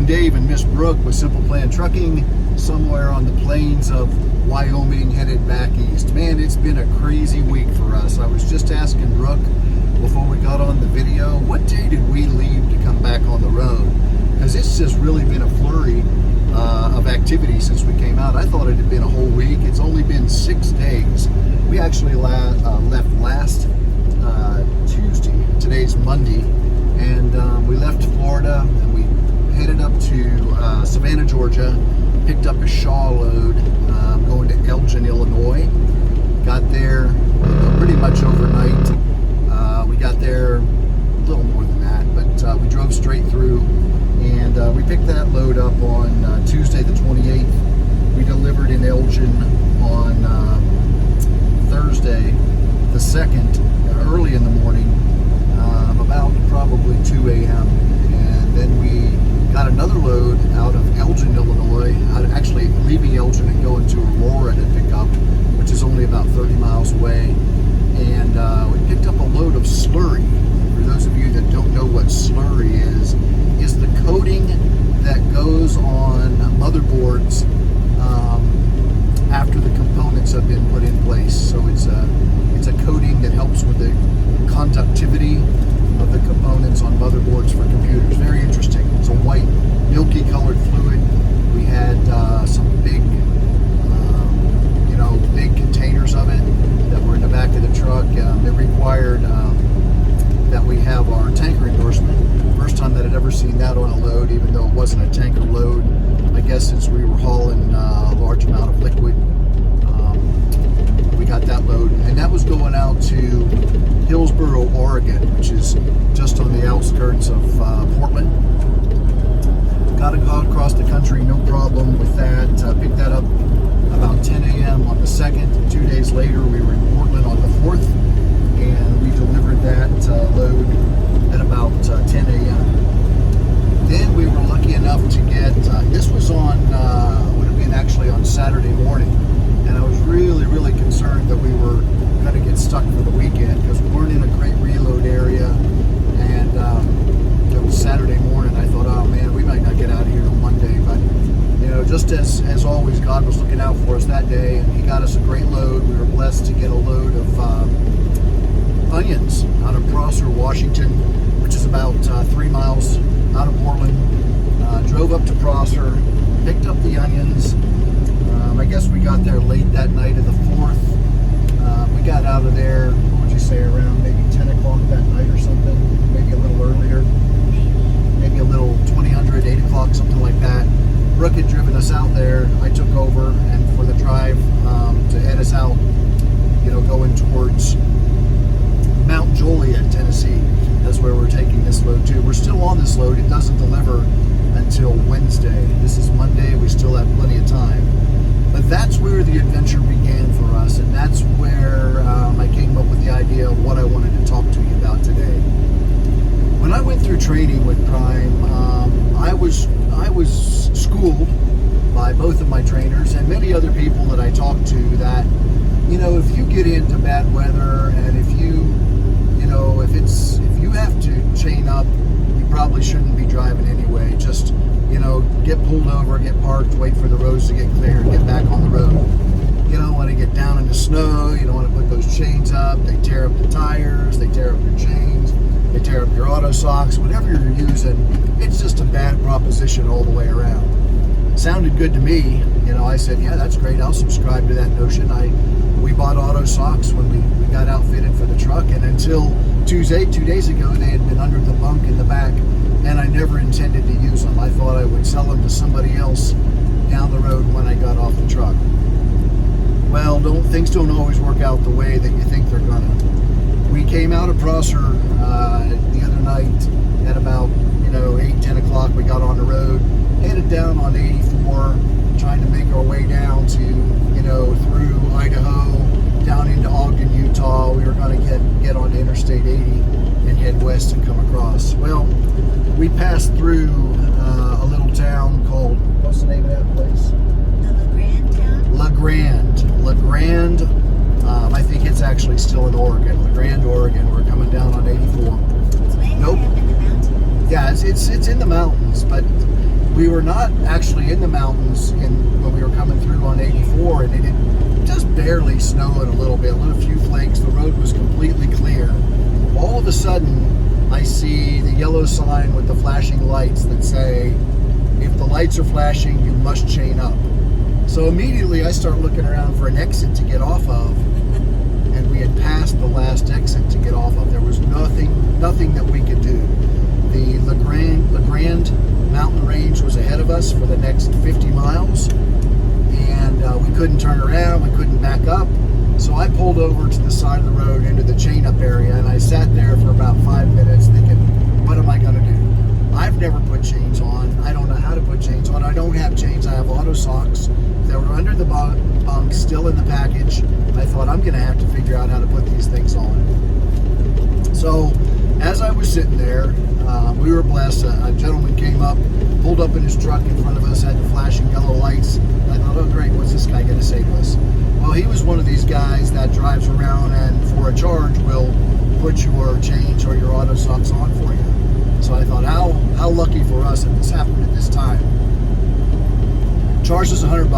Trucking Dave and Miss Brooke with Simple Plan Trucking, somewhere on the plains of Wyoming, headed back east. Man, it's been a crazy week for us. I was just asking Brooke before we got on the video, what day did we leave to come back on the road? Because it's just really been a flurry of activity since we came out. I thought it had been a whole week. It's only been 6 days. We actually left last Tuesday. Today's Monday. And we left Florida and we headed up to Savannah, Georgia, picked up a Shaw load going to Elgin, Illinois. Got there pretty much overnight. We got there a little more than that, but we drove straight through and we picked that load up on Tuesday the 28th. We delivered in Elgin on Thursday the 2nd, early in the morning, about probably 2 a.m. And then we got another load out of Elgin, Illinois, actually leaving Elgin and going to Aurora to pick up, which is only about 30 miles away. And we picked up a load of slurry. For those of you that don't know what slurry is the coating that goes on motherboards after the components have been put in place. So it's a coating that helps with the conductivity of the components on motherboards for computers. Very interesting. It's a white, milky colored fluid. We had some big, big containers of it that were in the back of the truck. It required that we have our tanker endorsement. First time that I'd ever seen that on a load, even though it wasn't a tanker load. I guess since we were hauling a large amount of liquid, we got that load, and that was going out to Hillsboro, Oregon, which is just on the outskirts of Portland. Got to go across the country, no problem with that. Picked that up about 10 a.m. on the 2nd. 2 days later, we were in Portland on the 4th, and we delivered that load at about 10 a.m. Then we were lucky enough to get, this was on, would have been actually on Saturday morning, and I was really, really concerned that we were going to get stuck for the weekend because we weren't in a great reload area, and it was Saturday morning. I thought, oh man, we might not get out of here till Monday, but just as always, God was looking out for us that day, and He got us a great load. We were blessed to get a load of onions out of Prosser, Washington, which is about 3 miles out of Portland. Drove up to Prosser, picked up the onions. I guess we got there late that night of the 4th. We got out of there, what would you say, around maybe 10 o'clock that night or something, maybe a little earlier, maybe a little 2000, 8 o'clock, something like that. Brooke had driven us out there. I took over, and for the drive to head us out, going towards Mount Joliet, Tennessee. That's where we're taking this load to. We're still on this load. It doesn't deliver until Wednesday. This is Monday. We still have plenty of time. But that's where the adventure began for us, and that's where I came up with the idea of what I wanted to talk to you about today. When I went through training with Prime, I was schooled by both of my trainers and many other people that I talked to that, if you get into bad weather and if you have to chain up, you probably shouldn't be driving anyway. Just get pulled over, get parked, wait for the roads to get clear, and get back on the road. You don't want to get down in the snow. You don't want to put those chains up. They tear up the tires. They tear up your chains. They tear up your auto socks. Whatever you're using, it's just a bad proposition all the way around. It sounded good to me. I said, yeah, that's great. I'll subscribe to that notion. We bought auto socks when we got outfitted for the truck, and until 2 days ago, they had been under the bunk in the back, and I never intended to use them. I thought I would sell them to somebody else down the road when I got off the truck. Well, things don't always work out the way that you think they're gonna. We came out of Prosser the other night at about 8, 10 o'clock. We got on the road, headed down on 84, trying to make our way down to through Idaho, down into Ogden, Utah. We were going to get onto Interstate 80 and head west and come across. Well, we passed through a little town called, what's the name of that place? The LaGrande town? LaGrande. I think it's actually still in Oregon. LaGrande, Oregon. We're coming down on 84. It's way Nope. high up in the mountains. Yeah, it's in the mountains, but We were not actually in the mountains when we were coming through on 84, and it had just barely snowed a little bit, a few flakes. The road was completely clear. All of a sudden, I see the yellow sign with the flashing lights that say, if the lights are flashing, you must chain up. So immediately I start looking around for an exit to get off of, and we had passed the last exit to get off of. There was nothing that we could do. The LeGrand mountain range was ahead of us for the next 50 miles, and we couldn't turn around, we couldn't back up. So I pulled over to the side of the road into the chain up area, and I sat there for about 5 minutes thinking, what am I going to do? I've never put chains on. I don't know how to put chains on. I don't have chains. I have auto socks. They were under the bunk, still in the package. I thought, I'm going to have to figure out how to put these things on. So as I was sitting there, we were blessed. A gentleman came up, pulled up in his truck in front of us, had the flashing yellow lights. I thought, oh great, what's this guy going to say to us? Well, he was one of these guys that drives around and for a charge will put your chains or your auto socks on for you. So I thought, how lucky for us that this happened at this time. Charged us $100.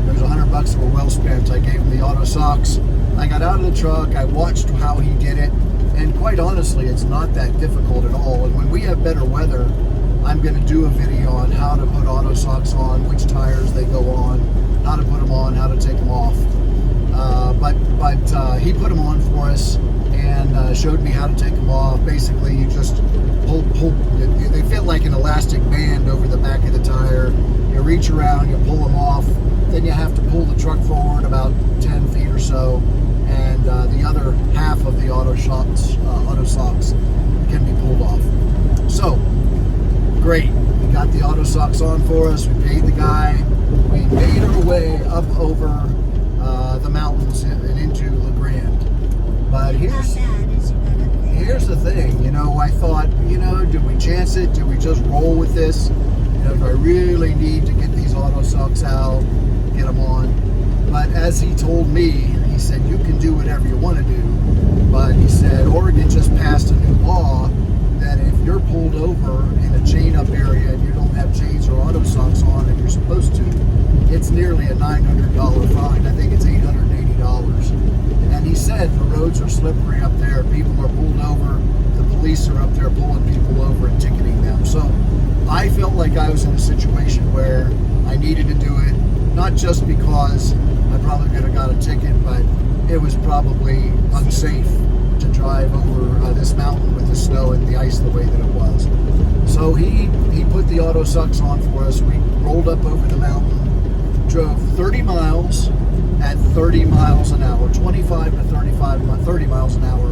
There was $100 that were well spent. I gave him the auto socks. I got out of the truck. I watched how he did it. And quite honestly, it's not that difficult at all. And when we have better weather, I'm going to do a video on how to put auto socks on, which tires they go on, how to put them on, how to take them off. But he put them on for us and showed me how to take them off. Basically, you just pull. They fit like an elastic band over the back of the tire. You reach around, you pull them off. Then you have to pull the truck forward about 10 feet or so, and the other half of the auto socks can be pulled off. So, great. We got the auto socks on for us. We paid the guy. We made our way up over the mountains and into LeGrand. But here's the thing. You know, I thought, do we chance it? Do we just roll with this? Do I really need to get these auto socks out, get them on? But as he told me, he said, you can do whatever you want to do. But he said, Oregon just passed a new law that if you're pulled over in a chain-up area and you don't have chains or auto socks on and you're supposed to, it's nearly a $900 fine. I think it's $880. And he said the roads are slippery up there. People are pulled over. The police are up there pulling people over and ticketing them. So I felt like I was in a situation where I needed to do it, not just because I probably could have got a ticket, but it was probably unsafe to drive over this mountain with the snow and the ice the way that it was. So he put the auto socks on for us. We rolled up over the mountain, drove 30 miles at 30 miles an hour, 25 to 30 miles an hour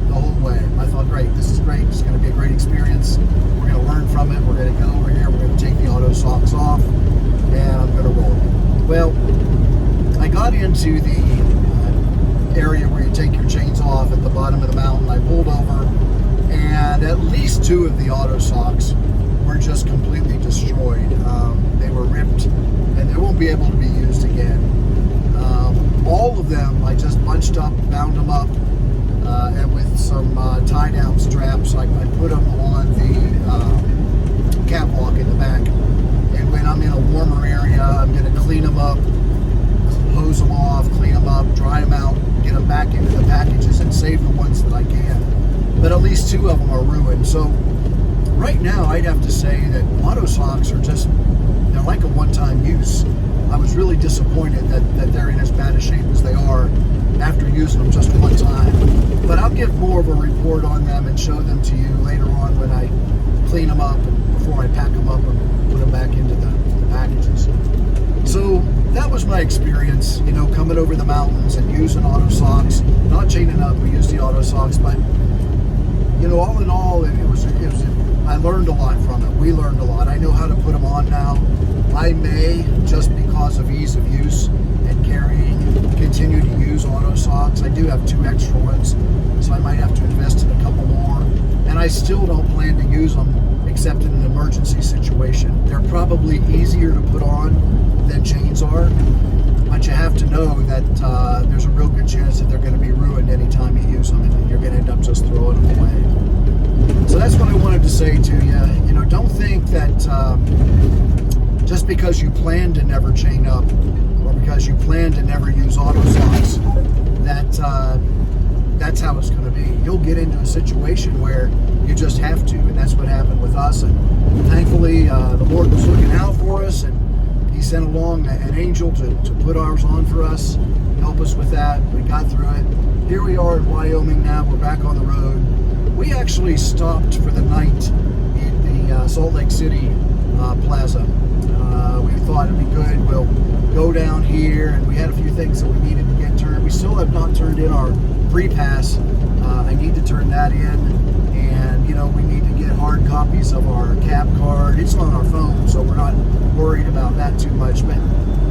the whole way. I thought, great, this is great. It's going to be a great experience. We're going to learn from it. We're going to go over here. We're going to take the auto socks off, and I'm going to roll. Well, I got into the area where you take your chains off at the bottom of the mountain. I pulled over, and at least two of the auto socks were just completely destroyed. They were ripped, and they won't be able to be used again. All of them, I just bunched up, bound them up, and with some tie-down straps, I put them on the catwalk in the back. And when I'm in a warmer area, I'm going to clean them up, hose them off, clean them up, dry them out, get them back into the packages and save the ones that I can. But at least two of them are ruined. So right now, I'd have to say that auto socks are they're like a one-time use. I was really disappointed that they're in as bad a shape as they are after using them just one time. But I'll give more of a report on them and show them to you later on when I clean them up and before I pack them up and put them back into the packages. So that was my experience, coming over the mountains and using auto socks, not chaining up. We used the auto socks, but all in all, I learned a lot from it. We learned a lot. I know how to put them on now. I may, just because of ease of use and carrying, continue to use auto socks. I do have 2 extra ones, so I might have to invest in a couple more. And I still don't plan to use them except in an emergency situation. They're probably easier to put on than chains are, but you have to know that there's a real good chance that they're going to be ruined anytime you use them, and you're going to end up just throwing them away. So that's what I wanted to say to you. You know, don't think that just because you plan to never chain up or because you plan to never use auto socks, that's how it's going to be. You'll get into a situation where you just have to, and that's what happened with us. And thankfully, the Lord was looking out for us, and He sent along an angel to put ours on for us, help us with that. We got through it. Here we are in Wyoming now. We're back on the road. We actually stopped for the night in the Salt Lake City Plaza. We thought it'd be good. We'll go down here, and we had a few things that we needed to get turned. We still have not turned in our free pass. I need to turn that in, and you know, we need to get hard copies of our cab card. It's on our phone, so we're not worried about that too much, but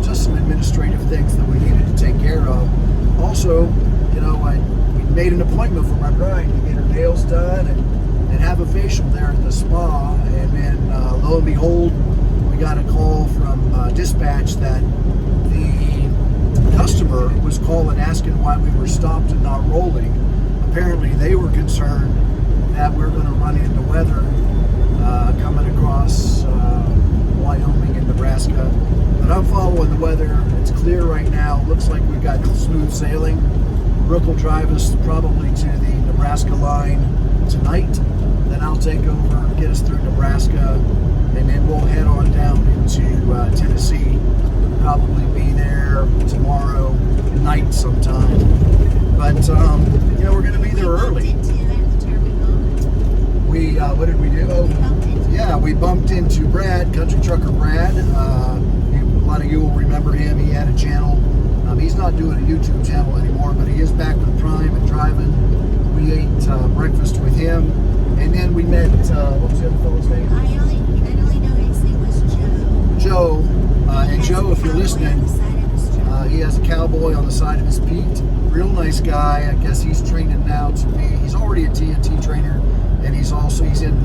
just some administrative things that we needed to take care of. Also, you know, we made an appointment for my bride to get her nails done and have a facial there at the spa, and then lo and behold, we got a call from dispatch that the customer was calling asking why we were stopped and not rolling. Apparently they were concerned that we're going to run into weather coming across Wyoming and Nebraska. But I'm following the weather. It's clear right now. Looks like we've got smooth sailing. Brooke will drive us probably to the Nebraska line tonight. Then I'll take over, get us through Nebraska, and then we'll head on down into Tennessee. We'll probably be there tomorrow night sometime. But, you know, we're going to be there early. Into at the terminal. We, what did we do? Yeah, we bumped into Brad, Country Trucker Brad. A lot of you will remember him. He had a channel. He's not doing a YouTube channel anymore, but he is back with Prime and driving. We ate breakfast with him, and then we met, what was the other fellow's name? I only know his name was Joe. Joe. And He Joe, has if a you're cowboy listening, on the side of his truck. he has a cowboy on the side of his Pete. Real nice guy. I guess he's training now to be, he's already a TNT trainer, and he's in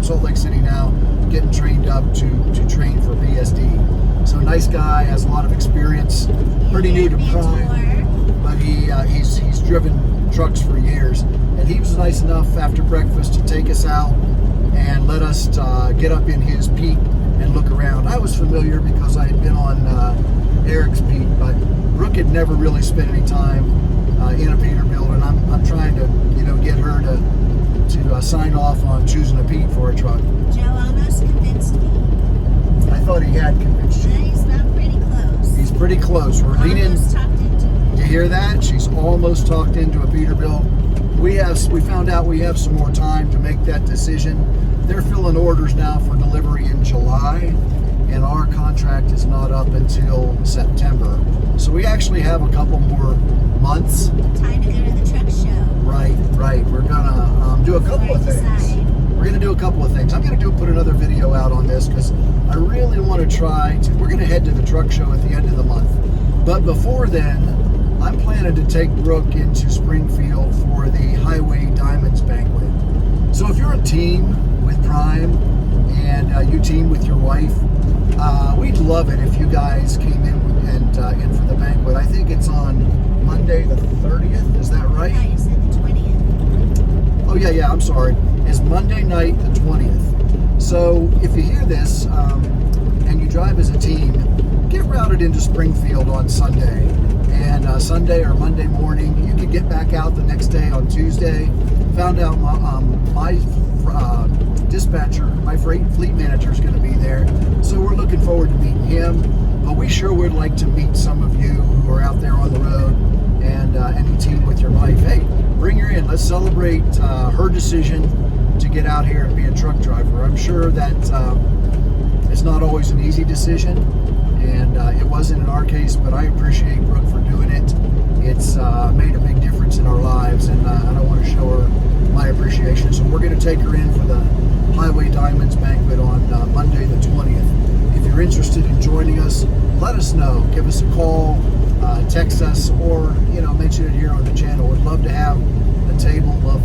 Salt Lake City now, getting trained up to train for BSD. So nice guy, has a lot of experience, pretty new to Prime, but he's driven trucks for years. And he was nice enough after breakfast to take us out and let us get up in his Pete and look around. I was familiar because I had been on Eric's Pete, but Brooke had never really spent any time in a Peterbilt, and I'm trying to, you know, get her to sign off on choosing a Pete for a truck. Joe almost convinced me. I thought he had convinced you. He's not pretty close. He's pretty close. We're leaning. Almost talked into it. You hear that? She's almost talked into a Peterbilt. We found out we have some more time to make that decision. They're filling orders now for delivery in July, and our contract is not up until September. So we actually have a couple more months. Time to go to the truck show. Right. We're gonna do a couple of things. We're gonna do a couple of things. I'm gonna put another video out on this because I really want to try to. We're gonna head to the truck show at the end of the month, but before then, I'm planning to take Brooke into Springfield for the Highway Diamonds Banquet. So if you're a team with Prime and you team with your wife, we'd love it if you guys came in and in for the banquet. I think it's on Monday the 30th. Is that right? Yeah, you said the 20th. Oh yeah, I'm sorry. It's Monday night the 20th. So if you hear this and you drive as a team, get routed into Springfield on Sunday. And Sunday or Monday morning, you can get back out the next day on Tuesday. Found out my dispatcher, my fleet manager is going to be there. So we're looking forward to meeting him. But we sure would like to meet some of you who are out there on the road and any team with your wife. Hey, bring her in. Let's celebrate her decision to get out here and be a truck driver. I'm sure that it's not always an easy decision, and it wasn't in our case, but I appreciate Brooke for doing it. It's made a big difference in our lives, and I want to show her my appreciation. So we're going to take her in for the Highway Diamonds Banquet on Monday the 20th. If you're interested in joining us, let us know. Give us a call, text us, or mention it here on the channel. We'd love to have a table of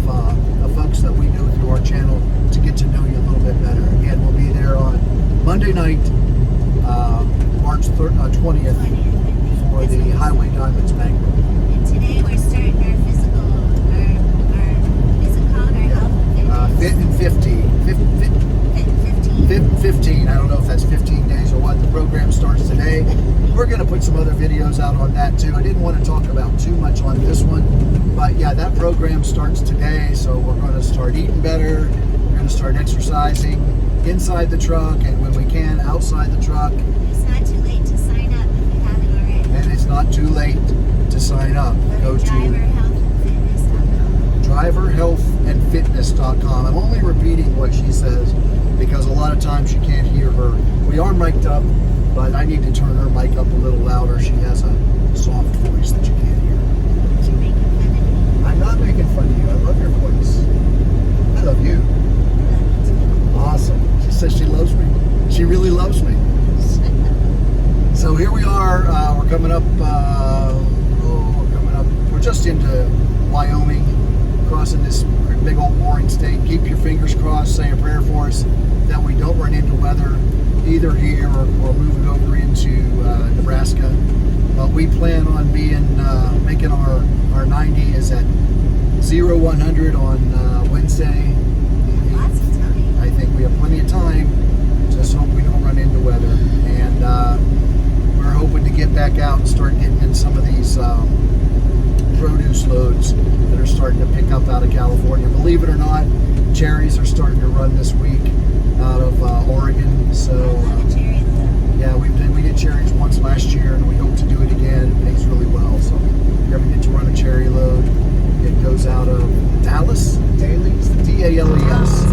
folks that we know through our channel to get to know you a little bit better. Again, we'll be there on Monday night, March 20th, for the Highway Diamonds Banquet. And today we're starting our physical and our health some other videos out on that too. I didn't want to talk about too much on this one, but yeah, that program starts today. So we're going to start eating better. We're going to start exercising inside the truck, and when we can, outside the truck. It's not too late to sign up if you haven't already. And it's not too late to sign up. Go to driverhealthandfitness.com. I'm only repeating what she says because a lot of times you can't hear her. We are mic'd up, but I need to turn her mic up a little louder. She has a soft voice that you can't hear. You're making fun of me. I'm not making fun of you. I love your voice. I love you. Awesome. She says she loves me. She really loves me. So here we are. We're coming up. We're just into Wyoming, crossing this big old boring state. Keep your fingers crossed. Say a prayer for us that we don't run into weather either here or moving over into Nebraska. But we plan on making our 90 is at 0-100 on Wednesday. Lots of time. I think we have plenty of time. Just hope we don't run into weather. And we're hoping to get back out and start getting in some of these produce loads that are starting to pick up out of California. Believe it or not, cherries are starting to run this week out of Oregon. So I love a cherry load. yeah, we did cherries once last year, and we hope to do it again. It pays really well. So if you ever get to run a cherry load, it goes out of Dallas, Dales, D-A-L-E-S.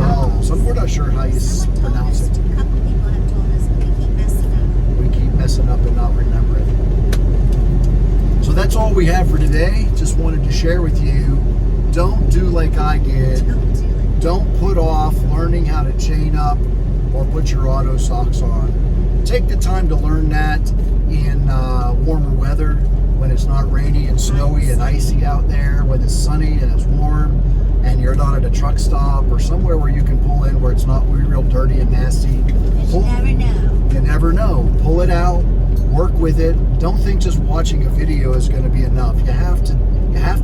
Oh, so we're not sure how you Someone told pronounce us, it. a couple people have told us, but we keep messing up. We keep messing up and not remembering. So that's all we have for today. Just wanted to share with you, don't do like I did. Don't do it. Don't put off learning how to chain up or put your auto socks on. Take the time to learn that in warmer weather, when it's not rainy and snowy and icy out there, when it's sunny and it's warm, and you're not at a truck stop or somewhere where you can pull in where it's not real dirty and nasty. Because you never know. You never know. Pull it out, work with it. Don't think just watching a video is going to be enough. You have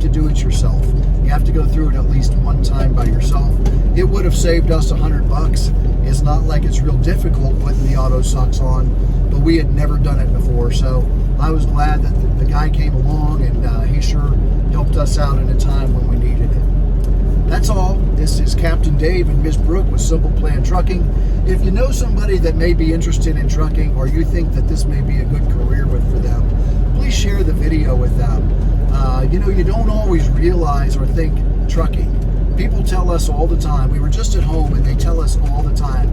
to do it yourself. You have to go through it at least one time by yourself. It would have saved us $100. It's not like it's real difficult putting the auto socks on, but we had never done it before. So I was glad that the guy came along, and he sure helped us out in a time when we needed it. That's all. This is Captain Dave and Miss Brooke with Simple Plan Trucking. If you know somebody that may be interested in trucking, or you think that this may be a good career for them, please share the video with them. You don't always realize or think trucking. People tell us all the time. We were just at home, and they tell us all the time,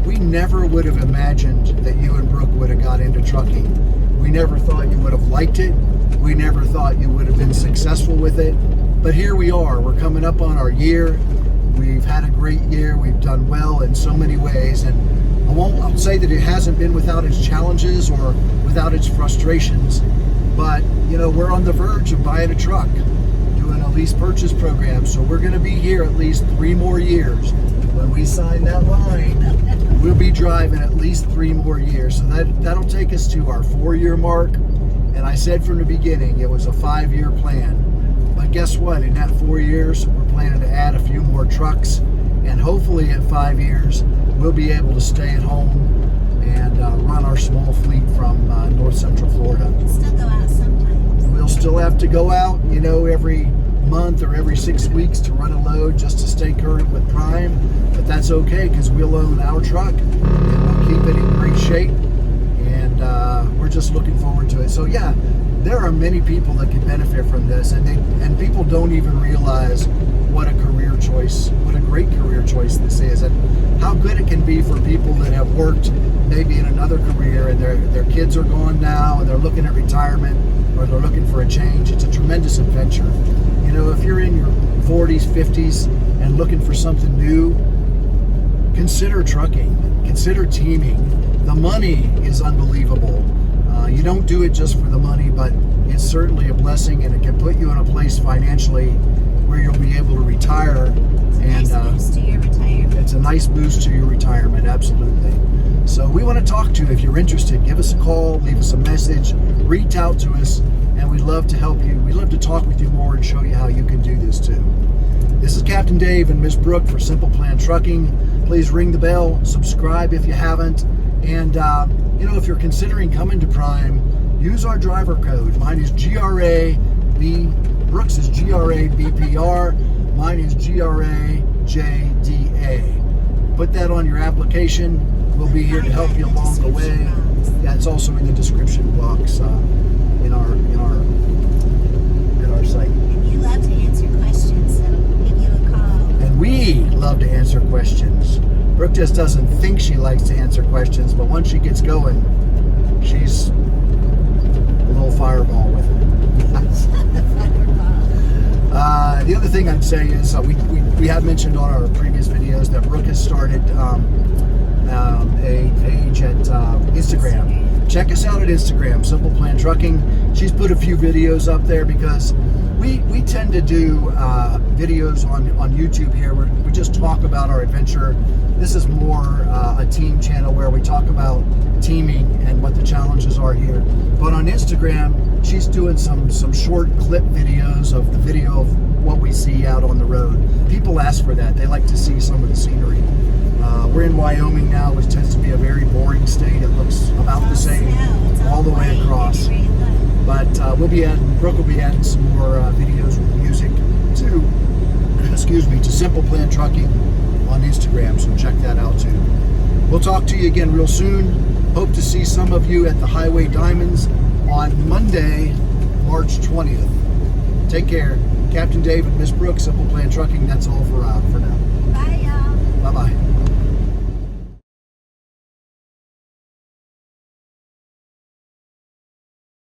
we never would have imagined that you and Brooke would have got into trucking. We never thought you would have liked it. We never thought you would have been successful with it. But here we are. We're coming up on our year. We've had a great year. We've done well in so many ways. And I'll say that it hasn't been without its challenges or without its frustrations. But, we're on the verge of buying a truck, doing a lease purchase program. So we're going to be here at least 3 more years. When we sign that line, we'll be driving at least 3 more years. So that'll take us to our 4-year mark. And I said from the beginning, it was a 5-year plan. But guess what? In that 4 years, we're planning to add a few more trucks. And hopefully at 5 years, we'll be able to stay at home and run our small fleet from north central Florida. And still go out sometimes. We'll still have to go out, every month or every 6 weeks to run a load just to stay current with Prime. But that's okay, because we'll own our truck and we'll keep it in great shape. And we're just looking forward to it. So yeah, there are many people that can benefit from this, and people don't even realize what a career choice, what a great career choice this is, and how good it can be for people that have worked maybe in another career and their kids are gone now and they're looking at retirement or they're looking for a change. It's a tremendous adventure. If you're in your 40s, 50s and looking for something new, consider trucking, consider teaming. The money is unbelievable. You don't do it just for the money, but it's certainly a blessing, and it can put you in a place financially where you'll be able to retire. Nice boost to your retirement. It's a nice boost to your retirement, absolutely. So we want to talk to you. If you're interested, give us a call, leave us a message, reach out to us, and we'd love to help you. We'd love to talk with you more and show you how you can do this too. This is Captain Dave and Miss Brooke for Simple Plan Trucking. Please ring the bell, subscribe if you haven't, And if you're considering coming to Prime, use our driver code. Mine is GRAB. Brooks is GRABPR. Mine is GRAJDA. Put that on your application. We'll be here to help you along the way. Yeah, it's also in the description box in our site. And you love to answer questions, so we'll give you a call. And we love to answer questions. Brooke just doesn't think she likes to answer questions, but once she gets going, she's a little fireball with it. The other thing I'd say is we have mentioned on our previous videos that Brooke has started a page at Instagram. Check us out at Instagram, Simple Plan Trucking. She's put a few videos up there because we tend to do videos on YouTube here where we just talk about our adventure. This is more a team channel where we talk about teaming and what the challenges are here. But on Instagram, she's doing some short clip videos of the video of what we see out on the road. People ask for that. They like to see some of the scenery. We're in Wyoming now, which tends to be a very boring state. It looks about the same all the way across. But Brooke will be adding some more videos with music to Simple Plan Trucking on Instagram. So check that out too. We'll talk to you again real soon. Hope to see some of you at the Highway Diamonds on Monday, March 20th. Take care. Captain Dave and Miss Brooke, Simple Plan Trucking. That's all for now. Bye, y'all. Bye-bye.